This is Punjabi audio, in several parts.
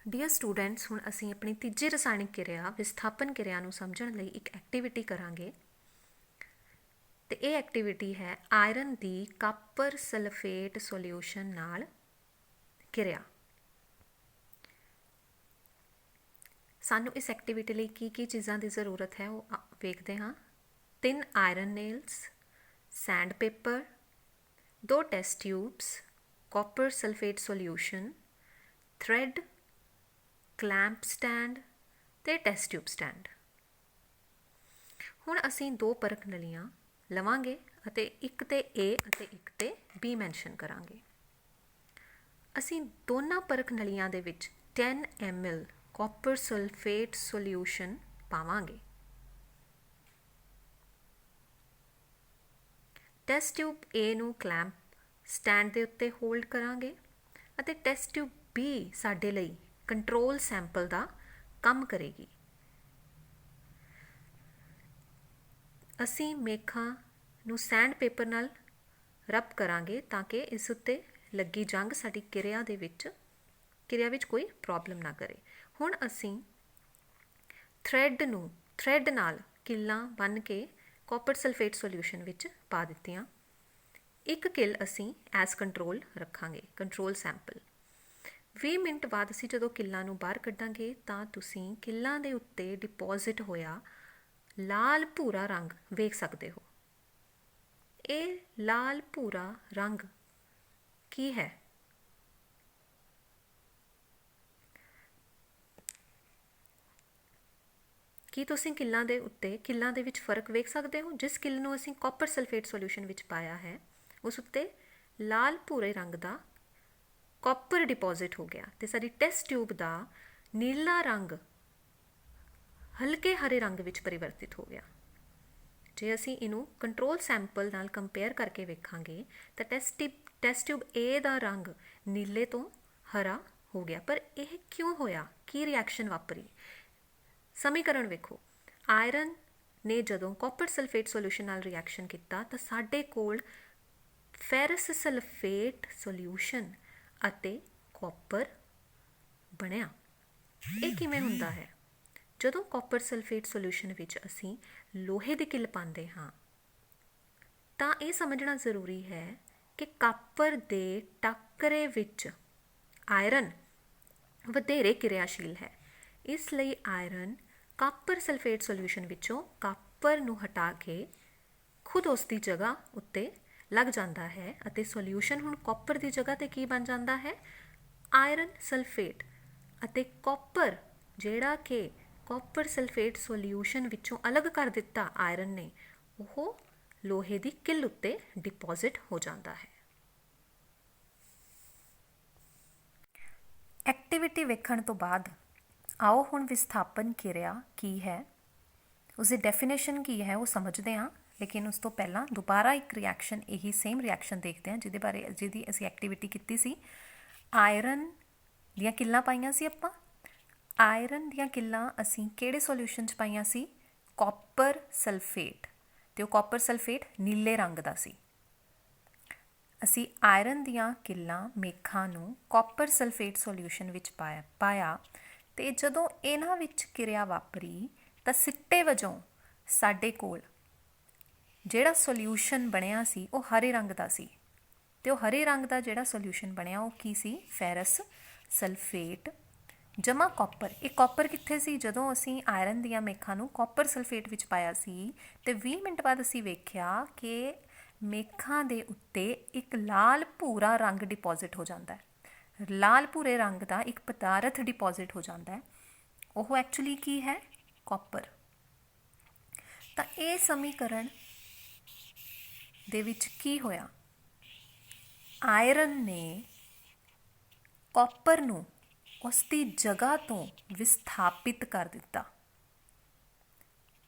ਡੀਅਰ ਸਟੂਡੈਂਟਸ, ਹੁਣ ਅਸੀਂ ਆਪਣੀ ਤੀਜੀ ਰਸਾਇਣਕ ਕਿਰਿਆ ਵਿਸਥਾਪਨ ਕਿਰਿਆ ਨੂੰ ਸਮਝਣ ਲਈ ਇੱਕ ਐਕਟੀਵਿਟੀ ਕਰਾਂਗੇ ਤੇ ਇਹ ਐਕਟੀਵਿਟੀ ਹੈ ਆਇਰਨ ਦੀ ਕਾਪਰ ਸਲਫੇਟ ਸੋਲਿਊਸ਼ਨ ਨਾਲ ਕਿਰਿਆ। ਸਾਨੂੰ ਇਸ ਐਕਟੀਵਿਟੀ ਲਈ ਕੀ ਚੀਜ਼ਾਂ ਦੀ ਜ਼ਰੂਰਤ ਹੈ ਉਹ ਵੇਖਦੇ ਹਾਂ। 3 iron nails, send paper, 2 test tubes, copper sulphate solution, thread, clamp stand ਤੇ ਟੈਸਟ ਟਿਊਬ ਸਟੈਂਡ। ਹੁਣ ਅਸੀਂ 2 ਪਰਖ ਨਲੀਆਂ ਲਵਾਂਗੇ ਅਤੇ ਇੱਕ ਤੇ A ਅਤੇ ਇੱਕ ਤੇ B ਮੈਂਸ਼ਨ ਕਰਾਂਗੇ। ਅਸੀਂ ਦੋਨਾਂ ਪਰਖ ਨਲੀਆਂ ਦੇ ਵਿੱਚ 10 ml ਕਾਪਰ ਸਲਫੇਟ ਸੋਲਿਊਸ਼ਨ ਪਾਵਾਂਗੇ। ਟੈਸਟ ਟਿਊਬ A ਨੂੰ ਕਲੈਂਪ ਸਟੈਂਡ ਦੇ ਉੱਤੇ ਹੋਲਡ ਕਰਾਂਗੇ ਅਤੇ ਟੈਸਟ ਟਿਊਬ B ਸਾਡੇ ਲਈ ਕੰਟਰੋਲ ਸੈਂਪਲ ਦਾ ਕੰਮ ਕਰੇਗੀ। ਅਸੀਂ ਮੇਖਾਂ ਨੂੰ ਸੈਂਡ ਪੇਪਰ ਨਾਲ ਰਬ ਕਰਾਂਗੇ ਤਾਂ ਕਿ ਇਸ ਉੱਤੇ ਲੱਗੀ ਜੰਗ ਸਾਡੀ ਕਿਰਿਆ ਵਿੱਚ ਕੋਈ ਪ੍ਰੋਬਲਮ ਨਾ ਕਰੇ। ਹੁਣ ਅਸੀਂ ਥ੍ਰੈਡ ਨਾਲ ਕਿੱਲਾਂ ਬੰਨ੍ਹ ਕੇ ਕਾਪਰ ਸਲਫੇਟ ਸੋਲਿਊਸ਼ਨ ਵਿੱਚ ਪਾ ਦਿੱਤੀਆਂ। ਇੱਕ ਕਿੱਲ ਅਸੀਂ ਐਜ਼ ਕੰਟਰੋਲ ਰੱਖਾਂਗੇ, ਕੰਟਰੋਲ ਸੈਂਪਲ। 20 ਮਿੰਟ ਬਾਅਦ ਅਸੀਂ ਜਦੋਂ ਕਿੱਲਾਂ ਨੂੰ ਬਾਹਰ ਕੱਢਾਂਗੇ ਤਾਂ ਤੁਸੀਂ ਕਿੱਲਾਂ ਦੇ ਉੱਤੇ ਡਿਪੋਜ਼ਿਟ ਹੋਇਆ ਲਾਲ ਭੂਰਾ ਰੰਗ ਵੇਖ ਸਕਦੇ ਹੋ। ਇਹ ਲਾਲ ਭੂਰਾ ਰੰਗ ਕੀ ਹੈ? ਕੀ ਤੁਸੀਂ ਕਿੱਲਾਂ ਦੇ ਵਿੱਚ ਫਰਕ ਵੇਖ ਸਕਦੇ ਹੋ? ਜਿਸ ਕਿੱਲ ਨੂੰ ਅਸੀਂ ਕਾਪਰ ਸਲਫੇਟ ਸੋਲਿਊਸ਼ਨ ਵਿੱਚ ਪਾਇਆ ਹੈ ਉਸ ਉੱਤੇ ਲਾਲ ਭੂਰੇ ਰੰਗ ਦਾ ਕਾਪਰ ਡਿਪੋਜ਼ਿਟ ਹੋ ਗਿਆ ਤੇ ਸਾਡੀ ਟੈਸਟ ਟਿਊਬ ਦਾ ਨੀਲਾ ਰੰਗ ਹਲਕੇ ਹਰੇ ਰੰਗ ਵਿੱਚ ਪਰਿਵਰਤਿਤ ਹੋ ਗਿਆ। ਜੇ ਅਸੀਂ ਇਹਨੂੰ ਕੰਟਰੋਲ ਸੈਂਪਲ ਨਾਲ ਕੰਪੇਅਰ ਕਰਕੇ ਵੇਖਾਂਗੇ ਤਾਂ ਟੈਸਟ ਟਿਊਬ A ਦਾ ਰੰਗ ਨੀਲੇ ਤੋਂ ਹਰਾ ਹੋ ਗਿਆ। ਪਰ ਇਹ ਕਿਉਂ ਹੋਇਆ? ਕੀ ਰਿਐਕਸ਼ਨ ਵਾਪਰੀ? ਸਮੀਕਰਨ ਵੇਖੋ। ਆਇਰਨ ਨੇ ਜਦੋਂ ਕਾਪਰ ਸਲਫੇਟ ਸੋਲਿਊਸ਼ਨ ਨਾਲ ਰਿਐਕਸ਼ਨ ਕੀਤਾ ਤਾਂ ਸਾਡੇ ਕੋਲ ਫੈਰਸ ਸਲਫੇਟ ਸੋਲਿਊਸ਼ਨ ਅਤੇ ਕਾਪਰ ਬਣਿਆ। ਇਹ ਕਿਵੇਂ ਹੁੰਦਾ ਹੈ? ਜਦੋਂ ਕਾਪਰ ਸਲਫੇਟ ਸੋਲਿਊਸ਼ਨ ਵਿੱਚ ਅਸੀਂ ਲੋਹੇ ਦੀ ਕਿੱਲ ਪਾਉਂਦੇ ਹਾਂ ਤਾਂ ਇਹ ਸਮਝਣਾ ਜ਼ਰੂਰੀ ਹੈ ਕਿ ਕਾਪਰ ਦੇ ਟਾਕਰੇ ਵਿੱਚ ਆਇਰਨ ਵਧੇਰੇ ਕਿਰਿਆਸ਼ੀਲ ਹੈ। ਇਸ ਲਈ ਆਇਰਨ ਕਾਪਰ ਸਲਫੇਟ ਸੋਲਿਊਸ਼ਨ ਵਿੱਚੋਂ ਕਾਪਰ ਨੂੰ ਹਟਾ ਕੇ ਖੁਦ ਉਸ ਦੀ ਜਗ੍ਹਾ ਉੱਤੇ ਲੱਗ ਜਾਂਦਾ ਹੈ ਅਤੇ ਸੋਲਿਊਸ਼ਨ ਹੁਣ ਕਾਪਰ ਦੀ ਜਗ੍ਹਾ 'ਤੇ ਕੀ ਬਣ ਜਾਂਦਾ ਹੈ? Iron sulphate. ਅਤੇ ਕਾਪਰ ਜਿਹੜਾ ਕਿ ਕਾਪਰ ਸਲਫੇਟ ਸੋਲਿਊਸ਼ਨ ਵਿੱਚੋਂ ਅਲੱਗ ਕਰ ਦਿੱਤਾ ਆਇਰਨ ਨੇ, ਉਹ ਲੋਹੇ ਦੀ ਕਿੱਲ ਉੱਤੇ ਡਿਪੋਜ਼ਿਟ ਹੋ ਜਾਂਦਾ ਹੈ। ਐਕਟੀਵਿਟੀ ਵੇਖਣ ਤੋਂ ਬਾਅਦ ਆਓ ਹੁਣ ਵਿਸਥਾਪਨ ਕਿਰਿਆ ਕੀ ਹੈ, ਉਸਦੀ ਡੈਫੀਨੇਸ਼ਨ ਕੀ ਹੈ ਉਹ ਸਮਝਦੇ ਹਾਂ। ਲੇਕਿਨ ਉਸ ਤੋਂ ਪਹਿਲਾਂ ਦੁਬਾਰਾ ਇੱਕ ਰਿਐਕਸ਼ਨ, ਇਹੀ ਸੇਮ ਰਿਐਕਸ਼ਨ ਦੇਖਦੇ ਹਾਂ ਜਿਹਦੀ ਅਸੀਂ ਐਕਟੀਵਿਟੀ ਕੀਤੀ ਸੀ। ਆਇਰਨ ਦੀਆਂ ਕਿੱਲਾਂ ਪਾਈਆਂ ਸੀ ਆਪਾਂ। ਆਇਰਨ ਦੀਆਂ ਕਿੱਲਾਂ ਅਸੀਂ ਕਿਹੜੇ ਸੋਲਿਊਸ਼ਨ 'ਚ ਪਾਈਆਂ ਸੀ? Copper sulphate. ਅਤੇ ਉਹ ਕਾਪਰ ਸਲਫੇਟ ਨੀਲੇ ਰੰਗ ਦਾ ਸੀ। ਅਸੀਂ ਆਇਰਨ ਦੀਆਂ ਕਿੱਲਾਂ ਮੇਖਾਂ ਨੂੰ ਕਾਪਰ ਸਲਫੇਟ ਸੋਲਿਊਸ਼ਨ ਵਿੱਚ ਪਾਇਆ ਅਤੇ ਜਦੋਂ ਇਹਨਾਂ ਵਿੱਚ ਕਿਰਿਆ ਵਾਪਰੀ ਤਾਂ ਸਿੱਟੇ ਵਜੋਂ ਸਾਡੇ ਕੋਲ ਜਿਹੜਾ ਸੋਲਿਊਸ਼ਨ ਬਣਿਆ ਸੀ ਉਹ ਹਰੇ ਰੰਗ ਦਾ ਸੀ। ਅਤੇ ਉਹ ਹਰੇ ਰੰਗ ਦਾ ਜਿਹੜਾ ਸੋਲਿਊਸ਼ਨ ਬਣਿਆ ਉਹ ਕੀ ਸੀ? ਫੈਰਸ ਸਲਫੇਟ ਜਮਾ ਕਾਪਰ। ਇਹ ਕਾਪਰ ਕਿੱਥੇ ਸੀ? ਜਦੋਂ ਅਸੀਂ ਆਇਰਨ ਦੀਆਂ ਮੇਖਾਂ ਨੂੰ ਕਾਪਰ ਸਲਫੇਟ ਵਿੱਚ ਪਾਇਆ ਸੀ ਅਤੇ 20 ਮਿੰਟ ਬਾਅਦ ਅਸੀਂ ਵੇਖਿਆ ਕਿ ਮੇਖਾਂ ਦੇ ਉੱਤੇ ਇੱਕ ਲਾਲ ਭੂਰਾ ਰੰਗ ਡਿਪੋਜ਼ਿਟ ਹੋ ਜਾਂਦਾ ਹੈ। ਲਾਲ ਭੂਰੇ ਰੰਗ ਦਾ ਇੱਕ ਪਦਾਰਥ ਡਿਪੋਜ਼ਿਟ ਹੋ ਜਾਂਦਾ ਹੈ। ਉਹ ਐਕਚੁਅਲੀ ਕੀ ਹੈ? ਕਾਪਰ। ਤਾਂ ਇਹ ਸਮੀਕਰਨ ਦੇ ਵਿੱਚ ਕੀ ਹੋਇਆ? ਆਇਰਨ ਨੇ ਕਾਪਰ ਨੂੰ ਉਸ ਦੀ ਜਗ੍ਹਾ ਤੋਂ ਵਿਸਥਾਪਿਤ ਕਰ ਦਿੱਤਾ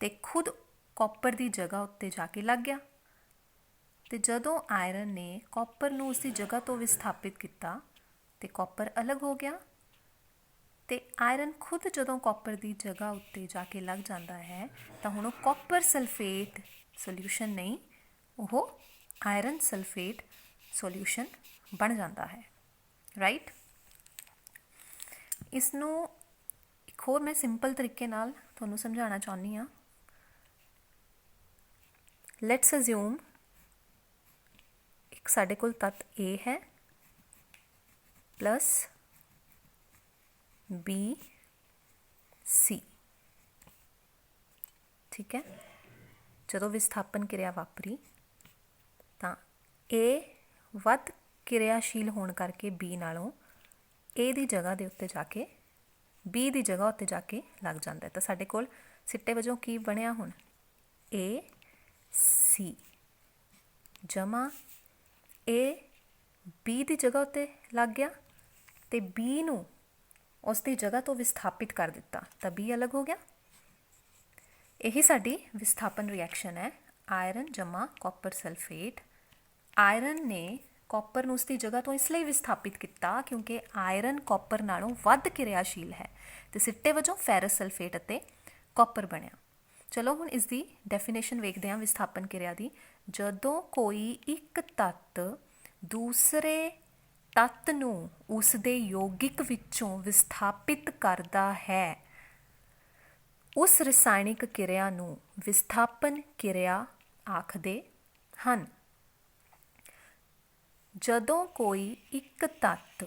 ਅਤੇ ਖੁਦ ਕਾਪਰ ਦੀ ਜਗ੍ਹਾ ਉੱਤੇ ਜਾ ਕੇ ਲੱਗ ਗਿਆ। ਅਤੇ ਜਦੋਂ ਆਇਰਨ ਨੇ ਕਾਪਰ ਨੂੰ ਉਸ ਦੀ ਜਗ੍ਹਾ ਤੋਂ ਵਿਸਥਾਪਿਤ ਕੀਤਾ ਅਤੇ ਕਾਪਰ ਅਲੱਗ ਹੋ ਗਿਆ ਅਤੇ ਆਇਰਨ ਖੁਦ ਜਦੋਂ ਕਾਪਰ ਦੀ ਜਗ੍ਹਾ ਉੱਤੇ ਜਾ ਕੇ ਲੱਗ ਜਾਂਦਾ ਹੈ ਤਾਂ ਹੁਣ ਉਹ ਕਾਪਰ ਸਲਫੇਟ ਸੋਲਿਊਸ਼ਨ ਨਹੀਂ, ਉਹ ਆਇਰਨ ਸਲਫੇਟ ਸੋਲਿਊਸ਼ਨ ਬਣ ਜਾਂਦਾ ਹੈ। ਰਾਈਟ। इसनों एक होर मैं सिंपल तरीके नाल तुहानूं समझाना चाहुंदी हाँ। लेट्स अज्यूम एक साडे कोल तत्त A है प्लस B C, ठीक है। जदों विस्थापन क्रिया वापरी तो A वध किरियाशील होने करके B नालों A की जगह के उत्ते जाके B की जगह उत्ते जाके लग जाता है। तो साडे कोल सिट्टे वजों की बनया हुण A C जमा A B की जगह उत्ते लग गया तो B नूं उसकी जगह तो विस्थापित कर दिता तो B अलग हो गया। यही साडी विस्थापन रिएक्शन है आयरन जमा कॉपर सल्फेट। आयरन ने कॉपर नूं उसकी जगह तो इसलिए विस्थापित किया क्योंकि आयरन कॉपर नालों वध किरियाशील है तो सिट्टे वजों फैरस सल्फेट अते कॉपर बनया। चलो हुण इसकी डेफिनेशन वेखदे हां विस्थापन क्रिया की। जदों कोई एक तत्त दूसरे तत्त नूं उसदे यौगिक विचों विस्थापित करता है उस रसायनिक क्रिया नूं विस्थापन क्रिया आखदे हन। जदों कोई एक तत्त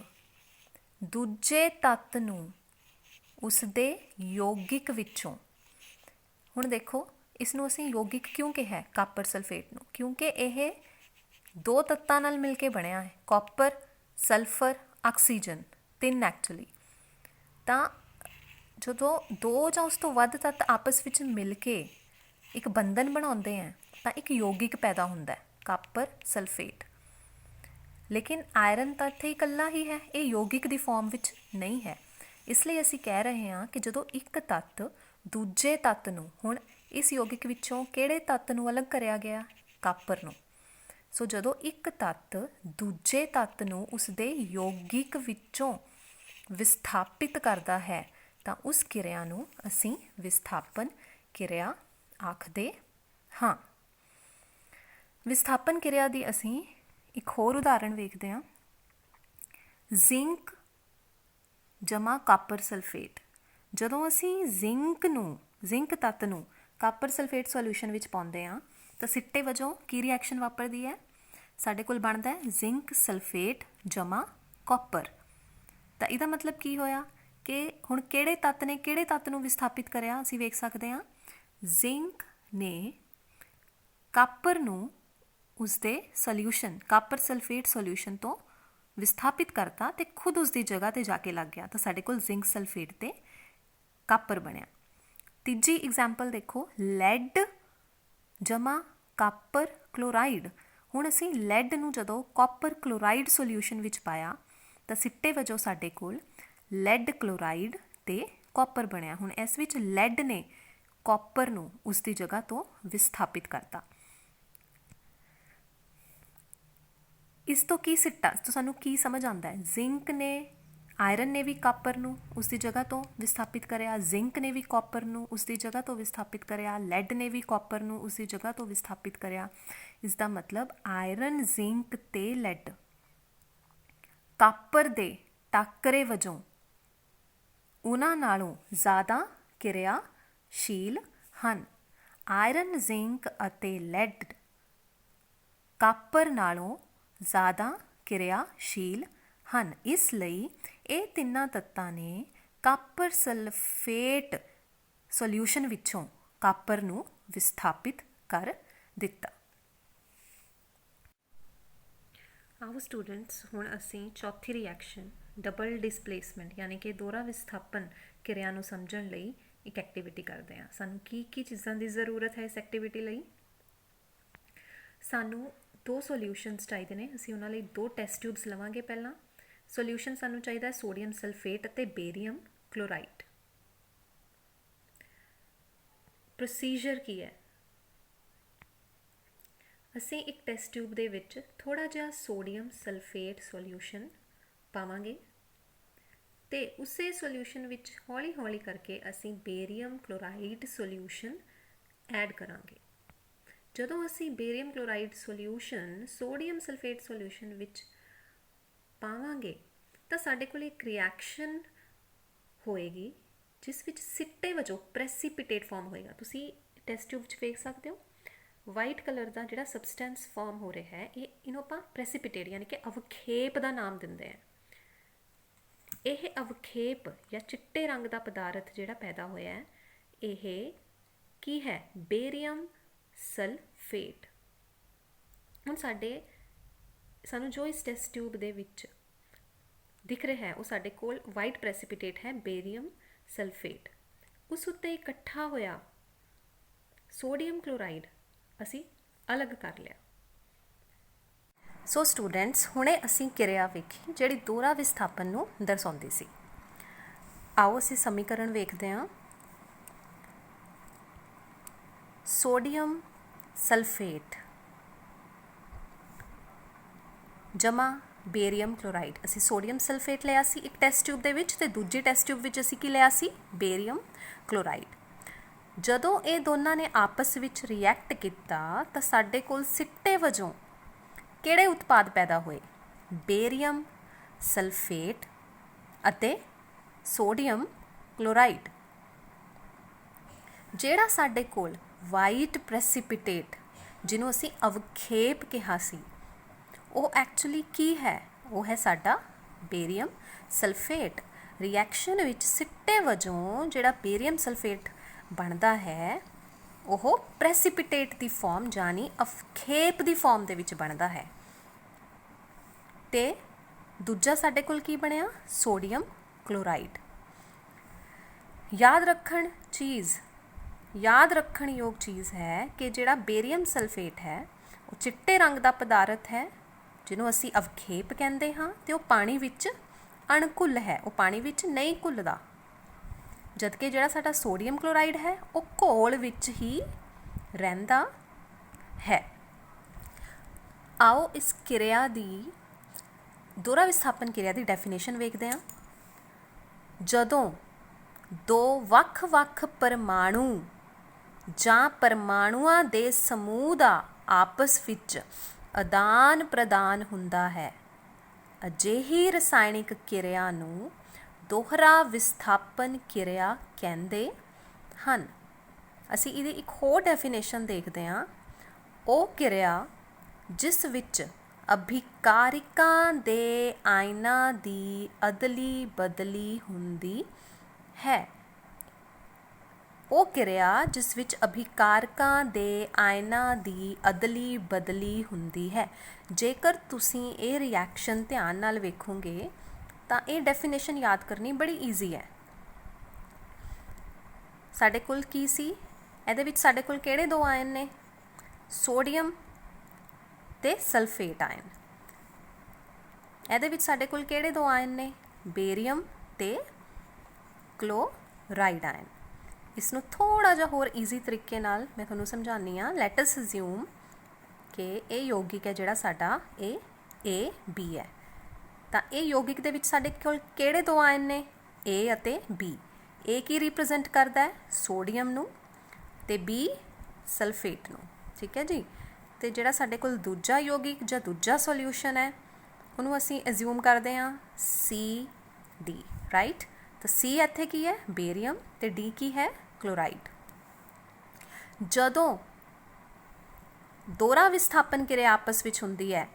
दूजे तत्त नूं उसदे यौगिक विचों, हुण देखो इसनूं असीं यौगिक क्यों कहा है कापर सल्फेट नूं, क्योंकि यह दो तत्तां नाल मिल के बनया है कॉपर सल्फर ऑक्सीजन तीन एक्चुअली। तो जदों दो जां उस तो वध तत्त आपस विच मिल के एक बंधन बनाउंदे हैं तो एक यौगिक पैदा हुंदा है कापर सल्फेट। लेकिन आयरन तो इत्थे इकल्ला ही है, ये यौगिक की फॉर्म विच नहीं है। इसलिए असीं कह रहे हैं कि जदों एक तत्त दूजे तत्त नूं, हुण इस यौगिक विचों किहड़े तत्त नूं अलग करिया गया कापर नूं। सो जदों एक तत्त दूजे तत्त नूं उसदे यौगिक विचों विस्थापित करता है तो उस क्रिया नूं असीं विस्थापन क्रिया आखदे हाँ। विस्थापन क्रिया की असीं एक होर उदाहरण वेखदे हां। जिंक जमा कापर सल्फेट। जदों असीं जिंक तत्त नूं कापर सल्फेट सोल्यूशन विच पाउंदे हां तो सिट्टे वजों की रिएक्शन वापरदी है, साडे कोल बनदा है जिंक सल्फेट जमा कॉपर। तो इहदा मतलब की होया कि हुण किहड़े तत्त ने किहड़े तत्त नूं विस्थापित करिया असीं वेख सकदे हां। जिंक ने कापर नूं उसदे सोल्यूशन कापर सल्फेट सोल्यूशन तो विस्थापित करता तो खुद उसकी जगह ते जाके लग गया तो साडे कोल जिंक सल्फेट ते कापर बनया। तीजी एग्जाम्पल देखो लैड जमा कापर क्लोराइड। हुण असीं लैड नूं जदों कॉपर क्लोराइड सोल्यूशन विच पाया तो सिट्टे वजों साडे कोल लैड क्लोराइड ते कॉपर बनया। हुण इस विच लैड ने कॉपर नूं उसकी जगह तो विस्थापित करता। इस तो की सिट्टा तो सानू की समझ आता है, जिंक ने आयरन ने भी कापर नूं उसकी जगह तो विस्थापित करया, जिंक ने भी कॉपर नूं उसकी जगह तो विस्थापित करया, लैड ने भी कॉपर नूं उसकी जगह तो विस्थापित करया। इसका मतलब आयरन जिंक ते लैड कापर दे टाकरे वजों उन्हां नालों ज़्यादा किरियाशील हन। आयरन जिंक अते लैड कापर नालों ज़्यादा किरियाशील हन, इसलिए ये तिन्नां तत्तां ने कापर सल्फेट सोल्यूशन विचों कापर नूं विस्थापित कर दिता। आओ स्टूडेंट्स हुण असीं चौथी रिएक्शन डबल डिसप्लेसमेंट यानी कि दोहरा विस्थापन क्रिया नूं समझण लई एक एक्टिविटी करते हैं। सानू की चीज़ां की जरूरत है इस एक्टिविटी लई। सानू दो सोल्यूशनस चाहिए ने, असीं उन्हां लई दो टैस्ट ट्यूब्स लवांगे। पहला सोल्यूशन सानू चाहिए सोडियम सल्फेट अते बेरियम क्लोराइड। प्रोसीजर की है, असीं एक टैस्ट ट्यूब दे विच थोड़ा जिहा सोडियम सल्फेट सोल्यूशन पावांगे ते उसे सोल्यूशन विच हौली हौली करके असीं बेरियम क्लोराइड सोल्यूशन ऐड करांगे। जदों असीं barium chloride solution sodium sulphate solution विच पावांगे तो साडे कोल एक रिएक्शन ਹੋਏਗੀ ਜਿਸ ਵਿੱਚ ਸਿੱਟੇ ਵਜੋਂ ਪ੍ਰੈਸੀਪੀਟੇਟ ਫਾਰਮ ਹੋਏਗਾ। ਤੁਸੀਂ ਟੈਸਟ ਟਿਊਬ 'ਚ ਵੇਖ ਸਕਦੇ ਹੋ ਵਾਈਟ ਕਲਰ ਦਾ ਜਿਹੜਾ ਸਬਸਟੈਂਸ ਫਾਰਮ ਹੋ ਰਿਹਾ ਹੈ, ਇਹਨੂੰ ਆਪਾਂ ਪ੍ਰੈਸੀਪੀਟੇਟ ਯਾਨੀ ਕਿ ਅਵਖੇਪ ਦਾ ਨਾਮ ਦਿੰਦੇ ਹਾਂ। ਇਹ ਅਵਖੇਪ ਜਾਂ ਚਿੱਟੇ ਰੰਗ ਦਾ ਪਦਾਰਥ ਜਿਹੜਾ ਪੈਦਾ ਹੋਇਆ ਹੈ, ਇਹ ਕੀ ਹੈ? ਬੇਰੀਅਮ ਸਲਫੇਟ। ਹੁਣ ਸਾਨੂੰ ਜੋ ਇਸ ਟੈਸਟ ਟਿਊਬ ਦੇ ਵਿੱਚ ਦਿਖ ਰਿਹਾ ਹੈ ਉਹ ਸਾਡੇ ਕੋਲ ਵਾਈਟ ਪ੍ਰੈਸੀਪੀਟੇਟ ਹੈ, ਬੇਰੀਅਮ ਸਲਫੇਟ। ਉਸ ਉੱਤੇ ਇਕੱਠਾ ਹੋਇਆ ਸੋਡੀਅਮ ਕਲੋਰਾਈਡ ਅਸੀਂ ਅਲੱਗ ਕਰ ਲਿਆ। ਸੋ ਸਟੂਡੈਂਟਸ, ਹੁਣੇ ਅਸੀਂ ਕਿਰਿਆ ਵੇਖੀ ਜਿਹੜੀ ਦੋਹਰਾ ਵਿਸਥਾਪਨ ਨੂੰ ਦਰਸਾਉਂਦੀ ਸੀ। ਆਓ ਅਸੀਂ ਸਮੀਕਰਨ ਵੇਖਦੇ ਹਾਂ। ਸੋਡੀਅਮ ਸਲਫੇਟ ਜਮਾ ਬੇਰੀਅਮ ਕਲੋਰਾਈਡ। ਅਸੀਂ ਸੋਡੀਅਮ ਸਲਫੇਟ ਲਿਆ ਸੀ ਇੱਕ ਟੈਸਟ ਟਿਊਬ ਦੇ ਵਿੱਚ, ਤੇ ਦੂਜੇ ਟੈਸਟ ਟਿਊਬ ਵਿੱਚ ਅਸੀਂ ਕੀ ਲਿਆ ਸੀ? ਬੇਰੀਅਮ ਕਲੋਰਾਈਡ। ਜਦੋਂ ਇਹ ਦੋਨਾਂ ਨੇ ਆਪਸ ਵਿੱਚ ਰਿਐਕਟ ਕੀਤਾ ਤਾਂ ਸਾਡੇ ਕੋਲ ਸਿੱਟੇ ਵਜੋਂ ਕਿਹੜੇ ਉਤਪਾਦ ਪੈਦਾ ਹੋਏ? ਬੇਰੀਅਮ ਸਲਫੇਟ ਅਤੇ ਸੋਡੀਅਮ ਕਲੋਰਾਈਡ। ਜਿਹੜਾ ਸਾਡੇ ਕੋਲ ਵਾਈਟ ਪ੍ਰੈਸੀਪੀਟੇਟ ਜਿਹਨੂੰ ਅਸੀਂ ਅਵਖੇਪ ਕਿਹਾ ਸੀ, ਉਹ ਐਕਚੁਅਲੀ ਕੀ ਹੈ? ਉਹ ਹੈ ਸਾਡਾ ਬੇਰੀਅਮ ਸਲਫੇਟ। ਰਿਐਕਸ਼ਨ ਵਿੱਚ ਸਿੱਟੇ ਵਜੋਂ ਜਿਹੜਾ ਬੇਰੀਅਮ ਸਲਫੇਟ ਬਣਦਾ ਹੈ ਉਹ ਪ੍ਰੈਸੀਪੀਟੇਟ ਦੀ ਫਾਰਮ ਯਾਨੀ ਅਵਖੇਪ ਦੀ ਫਾਰਮ ਦੇ ਵਿੱਚ ਬਣਦਾ ਹੈ। ਤੇ ਦੂਜਾ ਸਾਡੇ ਕੋਲ ਕੀ ਬਣਿਆ? Sodium chloride. ਯਾਦ ਰੱਖਣ ਯੋਗ ਚੀਜ਼ ਹੈ ਕਿ ਜਿਹੜਾ ਬੇਰੀਅਮ ਸਲਫੇਟ ਹੈ ਉਹ ਚਿੱਟੇ ਰੰਗ ਦਾ ਪਦਾਰਥ ਹੈ ਜਿਹਨੂੰ ਅਸੀਂ ਅਵਖੇਪ ਕਹਿੰਦੇ ਹਾਂ, ਤੇ ਉਹ ਪਾਣੀ ਵਿੱਚ ਅਣਘੁੱਲ ਹੈ, ਉਹ ਪਾਣੀ ਵਿੱਚ ਨਹੀਂ ਘੁੱਲਦਾ। ਜਦਕਿ ਜਿਹੜਾ ਸਾਡਾ ਸੋਡੀਅਮ ਕਲੋਰਾਈਡ ਹੈ ਉਹ ਘੋਲ ਵਿੱਚ ਹੀ ਰਹਿੰਦਾ ਹੈ। ਆਓ ਇਸ ਕਿਰਿਆ ਦੀ ਦੋਹਰਾ ਵਿਸਥਾਪਨ ਕਿਰਿਆ ਦੀ ਡੈਫੀਨੇਸ਼ਨ ਵੇਖਦੇ ਹਾਂ। ਜਦੋਂ ਦੋ ਵੱਖ-ਵੱਖ ਪਰਮਾਣੂ ਜਾਂ ਪਰਮਾਣੂਆਂ ਦੇ ਸਮੂਹ ਦਾ ਆਪਸ ਵਿੱਚ ਆਦਾਨ ਪ੍ਰਦਾਨ ਹੁੰਦਾ ਹੈ, ਅਜਿਹੀ ਰਸਾਇਣਿਕ ਕਿਰਿਆ ਨੂੰ ਦੋਹਰਾ ਵਿਸਥਾਪਨ ਕਿਰਿਆ ਕਹਿੰਦੇ ਹਨ। ਅਸੀਂ ਇਹਦੀ ਇੱਕ ਹੋਰ ਡੈਫੀਨੇਸ਼ਨ ਦੇਖਦੇ ਹਾਂ। ਉਹ ਕਿਰਿਆ ਜਿਸ ਵਿੱਚ ਅਭਿਕਾਰਿਕਾਂ ਦੇ ਆਇਨਾਂ ਦੀ ਅਦਲੀ ਬਦਲੀ ਹੁੰਦੀ ਹੈ। ਉਹ ਕਿਰਿਆ ਜਿਸ ਵਿੱਚ ਅਭਿਕਾਰਕਾਂ ਦੇ ਆਇਨਾਂ ਦੀ ਅਦਲੀ ਬਦਲੀ ਹੁੰਦੀ ਹੈ। ਜੇਕਰ ਤੁਸੀਂ ਇਹ ਰਿਐਕਸ਼ਨ ਧਿਆਨ ਨਾਲ ਵੇਖੋਗੇ ਤਾਂ ਇਹ ਡੈਫੀਨੇਸ਼ਨ ਯਾਦ ਕਰਨੀ ਬੜੀ ਈਜ਼ੀ ਹੈ। ਸਾਡੇ ਕੋਲ ਕੀ ਸੀ? ਇਹਦੇ ਵਿੱਚ ਸਾਡੇ ਕੋਲ ਕਿਹੜੇ ਦੋ ਆਇਨ ਨੇ? ਸੋਡੀਅਮ ਤੇ ਸਲਫੇਟ ਆਇਨ। ਇਹਦੇ ਵਿੱਚ ਸਾਡੇ ਕੋਲ ਕਿਹੜੇ ਦੋ ਆਇਨ ਨੇ? ਬੇਰੀਅਮ ਤੇ ਕਲੋਰਾਈਡ ਆਇਨ। ਇਸ ਨੂੰ ਥੋੜ੍ਹਾ ਜਿਹਾ ਹੋਰ ਈਜ਼ੀ ਤਰੀਕੇ ਨਾਲ ਮੈਂ ਤੁਹਾਨੂੰ ਸਮਝਾਉਂਦੀ ਹਾਂ। ਲੈਟ ਅਸ ਅਸਿਊਮ ਕਿ ਇਹ ਯੌਗਿਕ ਹੈ ਜਿਹੜਾ ਸਾਡਾ ਇਹ AB ਹੈ। ਤਾਂ ਇਹ ਯੌਗਿਕ ਦੇ ਵਿੱਚ ਸਾਡੇ ਕੋਲ ਕਿਹੜੇ ਦੋ ਆਇਨ ਨੇ? A ਅਤੇ B। A ਕੀ ਰਿਪਰੈਜ਼ੈਂਟ ਕਰਦਾ ਹੈ? ਸੋਡੀਅਮ ਨੂੰ, ਤੇ B ਸਲਫੇਟ ਨੂੰ। ਠੀਕ ਹੈ ਜੀ। ਤੇ ਜਿਹੜਾ ਸਾਡੇ ਕੋਲ ਦੂਜਾ ਯੌਗਿਕ ਜਾਂ ਦੂਜਾ ਸੋਲਿਊਸ਼ਨ ਹੈ ਉਹਨੂੰ ਅਸੀਂ ਅਸਿਊਮ ਕਰਦੇ ਹਾਂ CD, ਰਾਈਟ। ਤਾਂ C ਇੱਥੇ ਕੀ ਹੈ? ਬੇਰੀਅਮ, ਤੇ D ਕੀ ਹੈ? ਕਲੋਰਾਈਡ। ਜਦੋਂ ਦੋਹਰਾ ਵਿਸਥਾਪਨ ਕਿਰਿਆ ਆਪਸ ਵਿੱਚ ਹੁੰਦੀ ਹੈ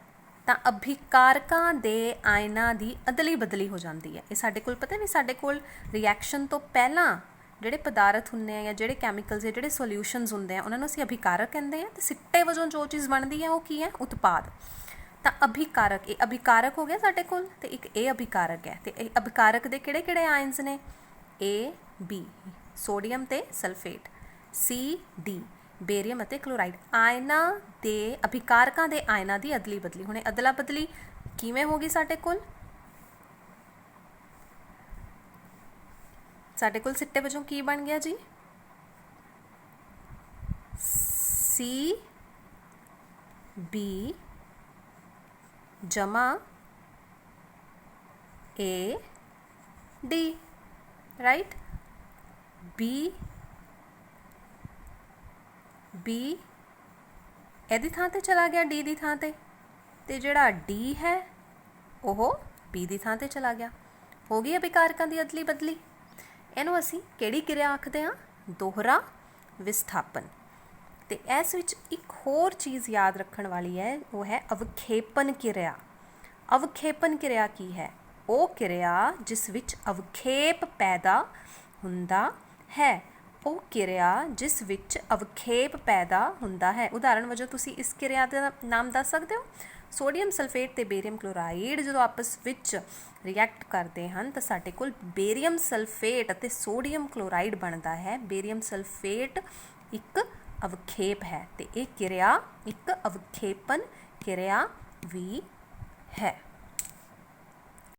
ਤਾਂ ਅਭਿਕਾਰਕਾਂ ਦੇ ਆਇਨਾਂ ਦੀ ਅਦਲੀ ਬਦਲੀ ਹੋ ਜਾਂਦੀ ਹੈ। ਇਹ ਸਾਡੇ ਕੋਲ ਪਤਾ ਵੀ ਸਾਡੇ ਕੋਲ ਰਿਐਕਸ਼ਨ ਤੋਂ ਪਹਿਲਾਂ ਜਿਹੜੇ ਪਦਾਰਥ ਹੁੰਦੇ ਆ ਜਾਂ ਜਿਹੜੇ ਕੈਮੀਕਲਸ ਜਾਂ ਜਿਹੜੇ ਸੋਲਿਊਸ਼ਨਸ ਹੁੰਦੇ ਆ ਉਹਨਾਂ ਨੂੰ ਅਸੀਂ ਅਭਿਕਾਰਕ ਕਹਿੰਦੇ ਹਾਂ, ਤੇ ਸਿੱਟੇ ਵਜੋਂ ਜੋ ਚੀਜ਼ ਬਣਦੀ ਹੈ ਉਹ ਕੀ ਹੈ? ਉਤਪਾਦ। ਤਾਂ ਅਭਿਕਾਰਕ, ਇਹ ਅਭਿਕਾਰਕ ਹੋ ਗਿਆ ਸਾਡੇ ਕੋਲ, ਤੇ ਇੱਕ ਇਹ ਅਭਿਕਾਰਕ ਹੈ। ਤੇ ਇਹ ਅਭਿਕਾਰਕ ਦੇ ਕਿਹੜੇ ਕਿਹੜੇ ਆਇਨਸ ਨੇ? AB ਸੋਡੀਅਮ ਤੇ ਸਲਫੇਟ, CD ਬੇਰੀਅਮ ਅਤੇ ਕਲੋਰਾਈਡ। ਆਇਨਾਂ ਦੇ ਅਭਿਕਾਰਕਾਂ ਦੇ ਆਇਨਾਂ ਦੀ ਅਦਲੀ ਬਦਲੀ। ਹੁਣ ਇਹ ਅਦਲਾ ਬਦਲੀ ਕਿਵੇਂ ਹੋ ਗਈ? ਸਾਡੇ ਕੋਲ ਸਿੱਟੇ ਵਜੋਂ ਕੀ ਬਣ ਗਿਆ ਜੀ? CB ਜਮਾ AD, ਰਾਈਟ। B ਇਹਦੀ ਥਾਂ ਤੇ ਚਲਾ ਗਿਆ D ਦੀ ਥਾਂ ਤੇ, ਤੇ ਜਿਹੜਾ D ਹੈ ਉਹ B ਦੀ ਥਾਂ ਤੇ ਚਲਾ ਗਿਆ। ਹੋ ਗਈ ਅਭਿਕਾਰਕਾਂ ਦੀ ਅਦਲੀ ਬਦਲੀ। ਇਹਨੂੰ ਅਸੀਂ ਕਿਹੜੀ ਕਿਰਿਆ ਆਖਦੇ ਹਾਂ? ਦੋਹਰਾ ਵਿਸਥਾਪਨ। ਤੇ ਇਸ ਵਿੱਚ ਇੱਕ ਹੋਰ ਚੀਜ਼ ਯਾਦ ਰੱਖਣ ਵਾਲੀ ਹੈ, ਉਹ ਹੈ ਅਵਖੇਪਨ ਕਿਰਿਆ। ਅਵਖੇਪਨ ਕਿਰਿਆ ਕੀ ਹੈ? ਉਹ ਕਿਰਿਆ ਜਿਸ ਵਿੱਚ ਅਵਖੇਪ ਪੈਦਾ ਹੁੰਦਾ ਹੈ। ਉਹ ਕਿਰਿਆ ਜਿਸ ਵਿੱਚ ਅਵਖੇਪ ਪੈਦਾ ਹੁੰਦਾ ਹੈ। ਉਦਾਹਰਣ ਵਜੋਂ ਤੁਸੀਂ ਇਸ ਕਿਰਿਆ ਦਾ ਨਾਮ ਦੱਸ ਸਕਦੇ ਹੋ? ਸੋਡੀਅਮ ਸਲਫੇਟ ਤੇ ਬੇਰੀਅਮ ਕਲੋਰਾਈਡ ਜਦੋਂ ਆਪਸ ਵਿੱਚ ਰਿਐਕਟ ਕਰਦੇ ਹਨ ਤਾਂ ਸਾਡੇ ਕੋਲ ਬੇਰੀਅਮ ਸਲਫੇਟ ਅਤੇ ਸੋਡੀਅਮ ਕਲੋਰਾਈਡ ਬਣਦਾ ਹੈ। ਬੇਰੀਅਮ ਸਲਫੇਟ ਇੱਕ ਅਵਖੇਪ ਹੈ ਤੇ ਇਹ ਕਿਰਿਆ ਇੱਕ ਅਵਖੇਪਨ ਕਿਰਿਆ ਵੀ ਹੈ।